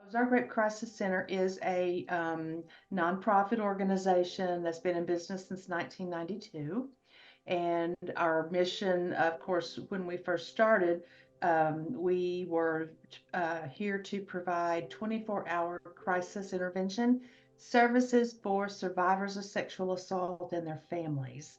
Ozark Rape Crisis Center is a nonprofit organization that's been in business since 1992. And our mission, of course, when we first started, we were here to provide 24-hour crisis intervention services for survivors of sexual assault and their families.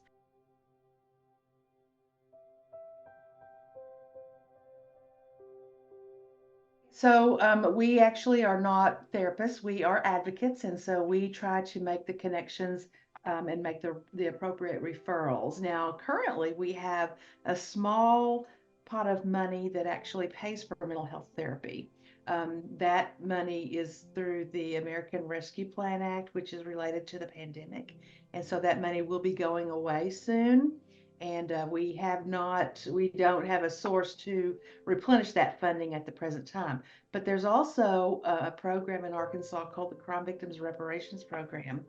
So we actually are not therapists, we are advocates, and so we try to make the connections and make the appropriate referrals. Now, currently, we have a small pot of money that actually pays for mental health therapy. That money is through the American Rescue Plan Act, which is related to the pandemic. And so that money will be going away soon. And we don't have a source to replenish that funding at the present time. But there's also a program in Arkansas called the Crime Victims Reparations Program.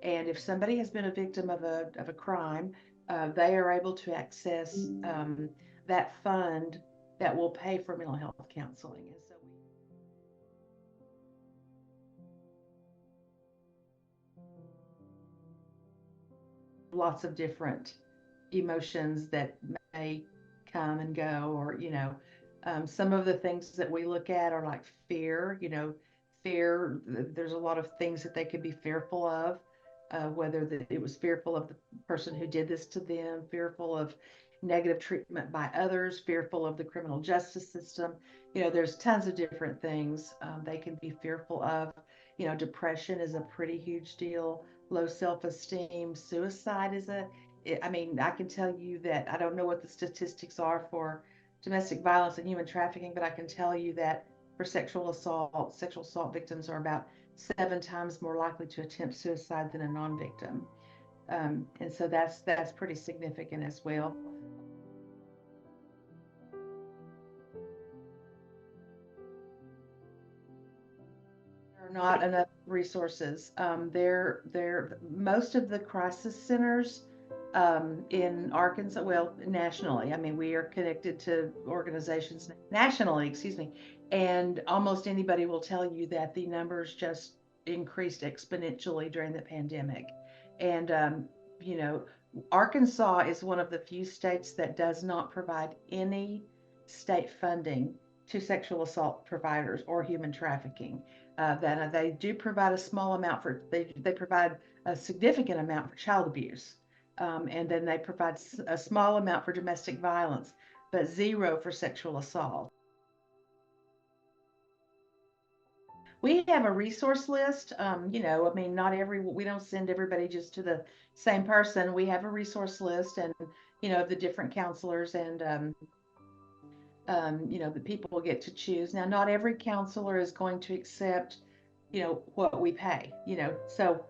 And if somebody has been a victim of a crime, they are able to access that fund that will pay for mental health counseling. And so lots of different emotions that may come and go, or, some of the things that we look at are like fear, fear. There's a lot of things that they could be fearful of, whether it was fearful of the person who did this to them, fearful of negative treatment by others, fearful of the criminal justice system. There's tons of different things they can be fearful of. Depression is a pretty huge deal. Low self-esteem, suicide is I mean, I can tell you that I don't know what the statistics are for domestic violence and human trafficking, but I can tell you that for sexual assault victims are about 7 times more likely to attempt suicide than a non-victim. And so that's pretty significant as well. There are not enough resources. Most of the crisis centers in Arkansas, well, nationally. I mean, we are connected to organizations nationally, excuse me, and almost anybody will tell you that the numbers just increased exponentially during the pandemic. And, you know, Arkansas is one of the few states that does not provide any state funding to sexual assault providers or human trafficking. That they do provide a small amount they provide a significant amount for child abuse, and then they provide a small amount for domestic violence, but zero for sexual assault. We have a resource list. I mean, we don't send everybody just to the same person. We have a resource list, and the different counselors, and the people get to choose. Now, not every counselor is going to accept, what we pay, so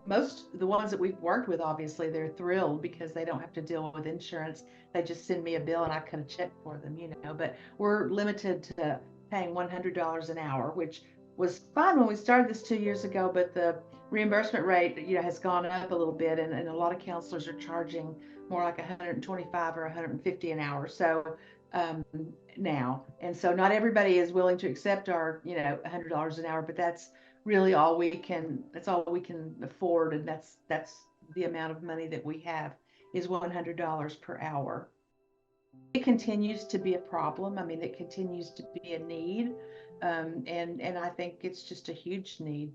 most the ones that we've worked with, obviously, they're thrilled because they don't have to deal with insurance. They just send me a bill and I cut a check for them, but we're limited to paying $100 an hour, which was fine when we started this 2 years ago, but the reimbursement rate, has gone up a little bit, and a lot of counselors are charging more like 125 or 150 an hour. So um, now. And so not everybody is willing to accept our, $100 an hour, but that's all we can afford. And that's the amount of money that we have is $100 per hour. It continues to be a problem. I mean, it continues to be a need. And I think it's just a huge need,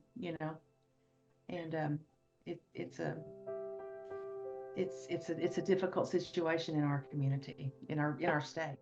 and it, it's a, it's a difficult situation in our community, in our state.